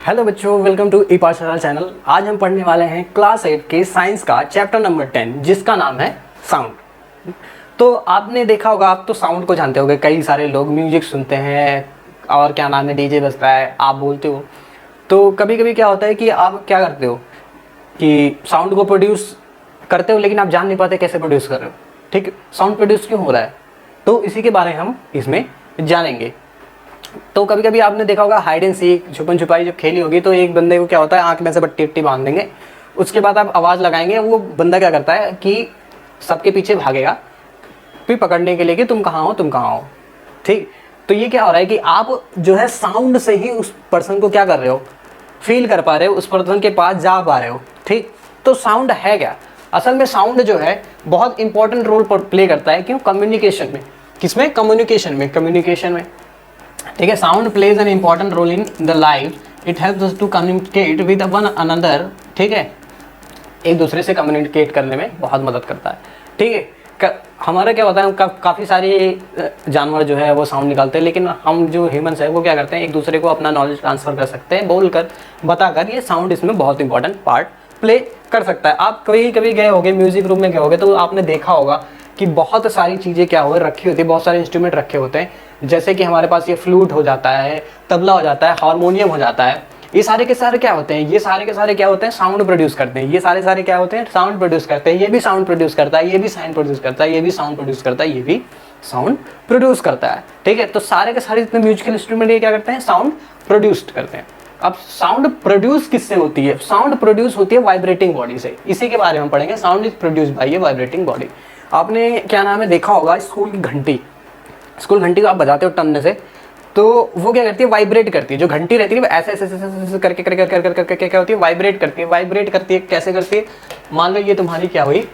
Hello बच्चों, welcome to ई पाठशाला channel. आज हम पढ़ने वाले हैं क्लास 8 के साइंस का चैप्टर नंबर 10 जिसका नाम है साउंड। तो आपने देखा होगा, आप तो साउंड को जानते होंगे। कई सारे लोग म्यूजिक सुनते हैं और क्या नाम है, डीजे बजता है, आप बोलते हो। तो कभी कभी क्या होता है कि आप क्या करते हो कि साउंड को प्रोड्यूस करते हो, लेकिन आप जान नहीं पाते कैसे प्रोड्यूस कर रहे हो। ठीक, साउंड प्रोड्यूस क्यों हो रहा है, तो इसी के बारे में हम इसमें जानेंगे। तो कभी कभी आपने देखा होगा हाइड एंड सीक, छुपन छुपाई जब खेली होगी, तो एक बंदे को क्या होता है, आंख में से बट्टी वट्टी बांध देंगे। उसके बाद आप आवाज़ लगाएंगे, वो बंदा क्या करता है कि सबके पीछे भागेगा फिर पकड़ने के लिए कि तुम कहाँ हो, तुम कहाँ हो। ठीक, तो ये क्या हो रहा है कि आप जो है साउंड से ही उस पर्सन को क्या कर रहे हो, फील कर पा रहे हो, उस पर्सन के पास जा पा रहे हो। ठीक, तो साउंड है क्या, असल में साउंड जो है बहुत इंपॉर्टेंट रोल प्ले करता है। क्यों? कम्युनिकेशन में। किसमें? कम्युनिकेशन में। कम्युनिकेशन में, ठीक है। Sound plays an important role in the life. It helps us to communicate with one another. ठीक है, एक दूसरे से कम्युनिकेट करने में बहुत मदद करता है। ठीक है, हमारा क्या होता है, काफ़ी सारे जानवर जो है वो साउंड निकालते हैं, लेकिन हम जो ह्यूमंस है वो क्या करते हैं, एक दूसरे को अपना नॉलेज ट्रांसफ़र कर सकते हैं बोलकर, बताकर। ये साउंड इसमें बहुत इंपॉर्टेंट पार्ट प्ले कर सकता है। आप कभी कभी गए होगे, म्यूजिक रूम में गए होगे, तो आपने देखा होगा कि बहुत सारी चीज़ें क्या हो रखी होती है, बहुत सारे इंस्ट्रूमेंट रखे होते हैं। जैसे कि हमारे पास ये फ्लूट हो जाता है, तबला हो जाता है, हारमोनियम हो जाता है। ये सारे के सारे क्या होते हैं, ये सारे के सारे क्या होते हैं, साउंड प्रोड्यूस करते हैं। ये सारे क्या होते हैं, साउंड प्रोड्यूस करते हैं। ये भी साउंड प्रोड्यूस करता है, ये भी साउंड प्रोड्यूस करता है, ये भी साउंड प्रोड्यूस करता है, ये भी साउंड प्रोड्यूस करता है। ठीक है, तो सारे के सारे जितने म्यूजिकल इंस्ट्रूमेंट ये क्या करते हैं, साउंड प्रोड्यूस करते हैं। अब साउंड प्रोड्यूस किससे होती है? साउंड प्रोड्यूस होती है वाइब्रेटिंग बॉडी से। इसी के बारे में पढ़ेंगे। Sound is produce by A vibrating body. आपने क्या नाम है देखा होगा, स्कूल की घंटी। स्कूल घंटी को आप बजाते हो टन से, तो वो क्या करती है, वाइब्रेट करती है। जो घंटी रहती है वो ऐसे ऐसे ऐसे करके करके क्या होती है, वाइब्रेट करती है। वाइब्रेट करती है, कैसे करती है? मान लो ये तुम्हारी क्या हुई,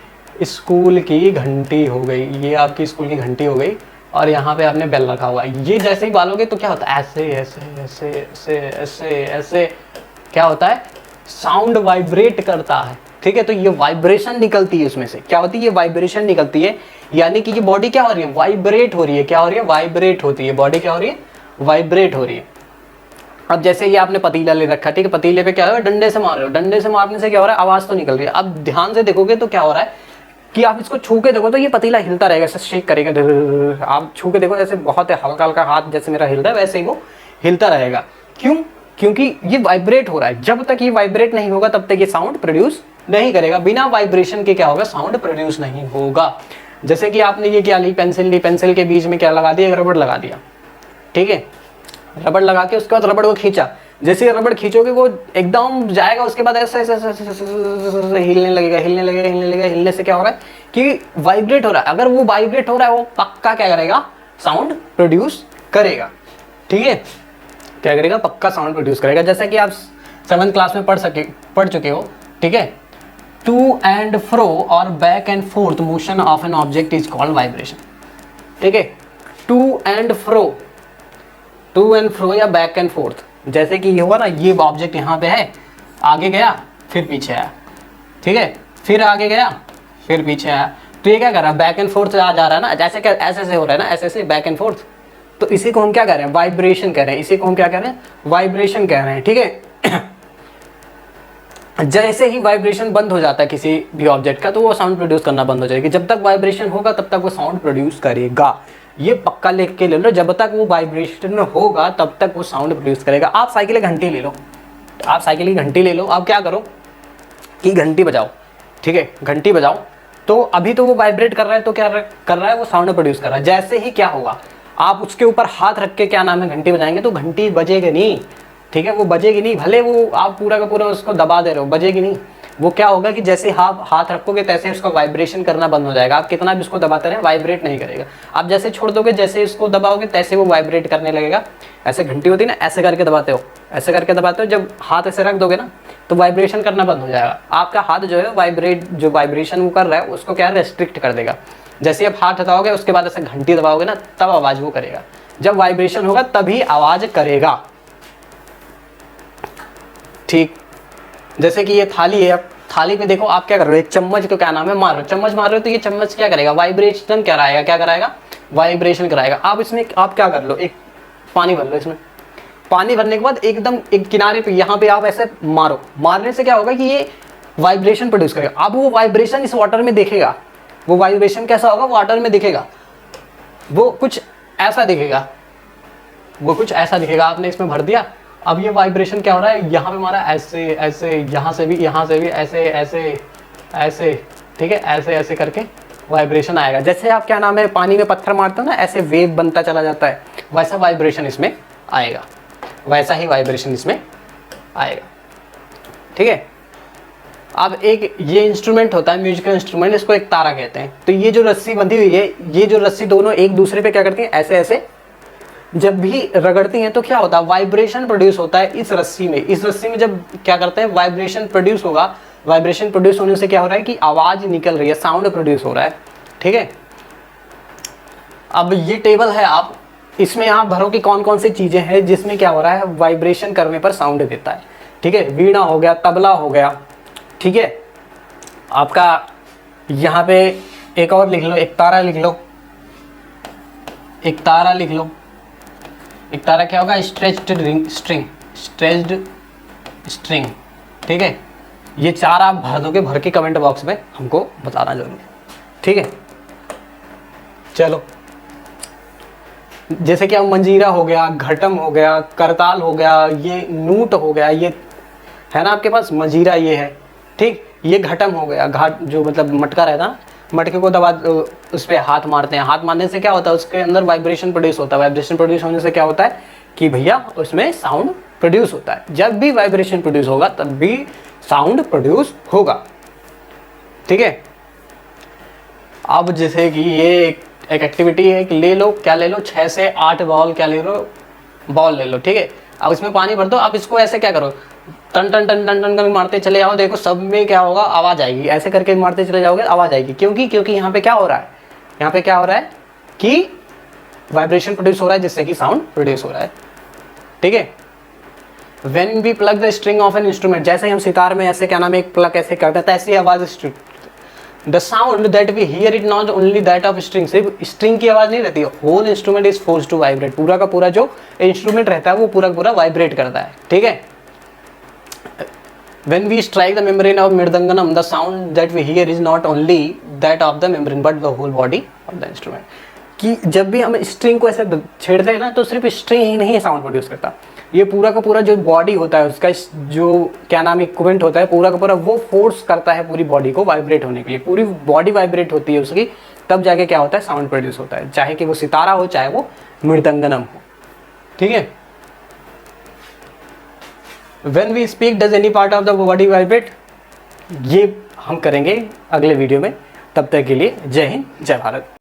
स्कूल की घंटी हो गई, ये आपकी स्कूल की घंटी हो गई, और यहाँ पे आपने बेल रखा हुआ है। ये जैसे ही बालोगे तो क्या होता है, ऐसे ऐसे ऐसे ऐसे ऐसे ऐसे क्या होता है, साउंड वाइब्रेट करता है। ठीक है, तो ये वाइब्रेशन निकलती है, उसमें से क्या होती है, ये वाइब्रेशन निकलती है। यानी कि ये बॉडी क्या हो रही है, वाइब्रेट हो रही है। क्या हो रही है, वाइब्रेट होती है बॉडी। क्या हो रही है, वाइब्रेट हो रही है। अब जैसे ये आपने पतीला ले रखा, ठीक है, पतीले पे क्या हो रहा है, डंडे से मार रहे हो। डंडे से मारने से क्या हो रहा है, आवाज तो निकल रही है। अब ध्यान से देखोगे तो क्या हो रहा है कि आप इसको छू के देखो तो ये पतीला हिलता रहेगा, ऐसे शेक करेगा। आप छू के देखो, जैसे बहुत हल्का हल्का हाथ जैसे मेरा हिल रहा है, वैसे ही वो हिलता रहेगा। क्यों? क्योंकि ये वाइब्रेट हो रहा है। जब तक ये वाइब्रेट नहीं होगा तब तक ये साउंड प्रोड्यूस नहीं करेगा। बिना वाइब्रेशन के क्या होगा, साउंड प्रोड्यूस नहीं होगा। जैसे कि आपने ये क्या ली, पेंसिल ली, पेंसिल के बीच में क्या लगा दिया, रबड़ लगा दिया। ठीक है, रबड़ लगा के उसके बाद रबड़ को खींचा। जैसे रबड़ खींचोगे वो एकदम जाएगा, उसके बाद ऐसे ऐसे हिलने लगेगा, हिलने लगेगा, हिलने लगेगा। हिलने से क्या हो रहा है कि वाइब्रेट हो रहा है। अगर वो वाइब्रेट हो रहा है, वो पक्का क्या करेगा, साउंड प्रोड्यूस करेगा। ठीक है, क्या करेगा, पक्का साउंड प्रोड्यूस करेगा। जैसे कि आप 7th क्लास में पढ़ चुके हो। ठीक है, टू एंड फ्रो और back and fourth motion of an object is called vibration. ठीक है, टू एंड फ्रो या बैक एंड फोर्थ। जैसे कि ये हुआ ना, ये ऑब्जेक्ट यहाँ पे है, आगे गया फिर पीछे आया। ठीक है, फिर आगे गया फिर पीछे आया। तो ये क्या कर रहा है, बैक एंड फोर्थ आ जा रहा है ना। जैसे क्या ऐसे ऐसे हो रहा है ना, ऐसे ऐसे बैक एंड फोर्थ। तो इसी को हम क्या कह रहे हैं, वाइब्रेशन कह रहे हैं। इसी को हम क्या कह रहे हैं, वाइब्रेशन कह रहे हैं। ठीक है, जैसे ही वाइब्रेशन बंद हो जाता है किसी भी ऑब्जेक्ट का, तो वो साउंड प्रोड्यूस करना बंद हो जाएगी। जब तक वाइब्रेशन होगा तब तक वो साउंड प्रोड्यूस करेगा। ये पक्का लिख के ले लो, जब तक वो वाइब्रेशन होगा तब तक वो साउंड प्रोड्यूस करेगा। आप साइकिल की घंटी ले लो, आप साइकिल की घंटी ले लो। आप क्या करो कि घंटी बजाओ। ठीक है, घंटी बजाओ, तो अभी तो वो वाइब्रेट कर रहा है, तो क्या कर रहा है, वो साउंड प्रोड्यूस कर रहा है। जैसे ही क्या होगा, आप उसके ऊपर हाथ रख के क्या नाम है, घंटी बजाएंगे, तो घंटी बजेगी नहीं। ठीक है, वो बजेगी नहीं, भले वो आप पूरा का पूरा उसको दबा दे रहे हो, बजेगी नहीं। वो क्या होगा कि जैसे आप हाथ रखोगे तैसे उसका वाइब्रेशन करना बंद हो जाएगा। आप कितना भी उसको दबाते रहे, वाइब्रेट नहीं करेगा। आप जैसे छोड़ दोगे, जैसे इसको दबाओगे तैसे वो वाइब्रेट करने लगेगा। ऐसे घंटी होती है ना, ऐसे करके दबाते हो, ऐसे करके दबाते हो। जब हाथ ऐसे रख दोगे ना, तो वाइब्रेशन करना बंद हो जाएगा। आपका हाथ जो है जो वाइब्रेशन वो कर रहा है उसको क्या रेस्ट्रिक्ट कर देगा। जैसे आप हाथ हटाओगे उसके बाद ऐसे घंटी दबाओगे ना, तब आवाज वो करेगा। जब वाइब्रेशन होगा तभी आवाज करेगा। ठीक, जैसे कि ये थाली है, अब थाली पे देखो आप क्या कर रहे हो, एक चम्मच को क्या नाम है मार रहे हो, चम्मच मार रहे हो, तो ये चम्मच क्या करेगा, वाइब्रेशन कराएगा। क्या कराएगा, वाइब्रेशन कराएगा। आप इसमें आप क्या कर लो, एक पानी भर लो इसमें, पानी भरने के बाद एकदम एक किनारे पे यहाँ पे आप ऐसे मारो, मारने से क्या होगा कि ये वाइब्रेशन प्रोड्यूस करेगा। अब वो वाइब्रेशन इस वाटर में दिखेगा, वो वाइब्रेशन कैसा होगा वाटर में दिखेगा, वो कुछ ऐसा दिखेगा, वो कुछ ऐसा दिखेगा। आपने इसमें भर दिया, अब ये वाइब्रेशन क्या हो रहा है, यहाँ पे हमारा ऐसे ऐसे, यहाँ से भी ऐसे ऐसे ऐसे, ठीक है, ऐसे ऐसे करके वाइब्रेशन आएगा। जैसे आप क्या नाम है पानी में पत्थर मारते हो ना, ऐसे वेव बनता चला जाता है, वैसा वाइब्रेशन इसमें आएगा, वैसा ही वाइब्रेशन इसमें आएगा, ठीक है। अब एक ये इंस्ट्रूमेंट होता है म्यूजिकल इंस्ट्रूमेंट, इसको एक तारा कहते हैं। तो ये जो रस्सी बंधी हुई है, ये जो रस्सी दोनों एक दूसरे पे क्या करती हैं, ऐसे ऐसे जब भी रगड़ती हैं तो क्या होता है, वाइब्रेशन प्रोड्यूस होता है इस रस्सी में। इस रस्सी में जब क्या करते हैं, वाइब्रेशन प्रोड्यूस होगा, वाइब्रेशन प्रोड्यूस होने से क्या हो रहा है कि आवाज निकल रही है, साउंड प्रोड्यूस हो रहा है, ठीक है। अब ये टेबल है, आप इसमें आप भरो कि कौन कौन सी चीजें हैं जिसमें क्या हो रहा है, वाइब्रेशन करने पर साउंड देता है, ठीक है। वीणा हो गया, तबला हो गया, ठीक है। आपका यहाँ पे एक और लिख लो, एक तारा लिख लो, एक तारा लिख लो। एक तारा क्या होगा, स्ट्रेच्ड स्ट्रिंग, स्ट्रेच्ड स्ट्रिंग, ठीक है। ये चार आप भर दोगे, भर के कमेंट बॉक्स में हमको बताना जरूर, ठीक है। चलो, जैसे कि अब मंजीरा हो गया, घटम हो गया, करताल हो गया, ये नूट हो गया, ये है ना आपके पास मंजीरा, ये है, ठीक। ये घटम हो गया, घाट जो मतलब मटका रहता है, मटके को दबा उस पर हाथ मारते हैं, हाथ मारने से क्या होता है, उसके अंदर वाइब्रेशन प्रोड्यूस होता है। वाइब्रेशन प्रोड्यूस होने से क्या होता है कि भैया उसमें साउंड प्रोड्यूस होता है। जब भी वाइब्रेशन प्रोड्यूस होगा तब भी साउंड प्रोड्यूस होगा, ठीक है। अब जैसे कि ये एक एक्टिविटी है कि ले लो, क्या ले लो, 6 से 8 बॉल, क्या ले लो, बॉल ले लो, ठीक है। अब इसमें पानी भर दो, अब इसको ऐसे क्या करो, टन टन टन टन टन कर मारते चले जाओ, देखो सब में क्या होगा, आवाज आएगी। ऐसे करके मारते चले जाओगे, आवाज आएगी। क्योंकि यहाँ पे क्या हो रहा है, यहाँ पे क्या हो रहा है कि वाइब्रेशन प्रोड्यूस हो रहा है, जिससे कि साउंड प्रोड्यूस हो रहा है, ठीक है। When we plug the string of an instrument, जैसे हम सितार में ऐसे क्या नाम है एक प्लग ऐसे करते हैं, ऐसी आवाज, the sound that we hear it not only that of string, सिर्फ स्ट्रिंग की आवाज नहीं रहती है, whole instrument is forced to vibrate, पूरा का पूरा जो इंस्ट्रूमेंट रहता है वो पूरा का पूरा वाइब्रेट करता है, ठीक है। When we strike the membrane of mridangam, the sound that we hear is not only that of the membrane but the whole body of the instrument. कि जब भी हम स्ट्रिंग को ऐसे छेड़ते हैं ना, तो सिर्फ स्ट्रिंग ही नहीं साउंड प्रोड्यूस करता, ये पूरा का पूरा जो बॉडी होता है, उसका जो क्या नाम इक्विपमेंट होता है, पूरा का पूरा वो फोर्स करता है पूरी बॉडी को वाइब्रेट होने के लिए। पूरी बॉडी वाइब्रेट होती है उसकी, तब जाके क्या होता है, साउंड प्रोड्यूस होता है, चाहे कि वो सितारा हो, चाहे वो मृदंगनम हो, ठीक है। When we speak, does any part of the body vibrate? ये हम करेंगे अगले वीडियो में। तब तक के लिए जय हिंद, जय भारत।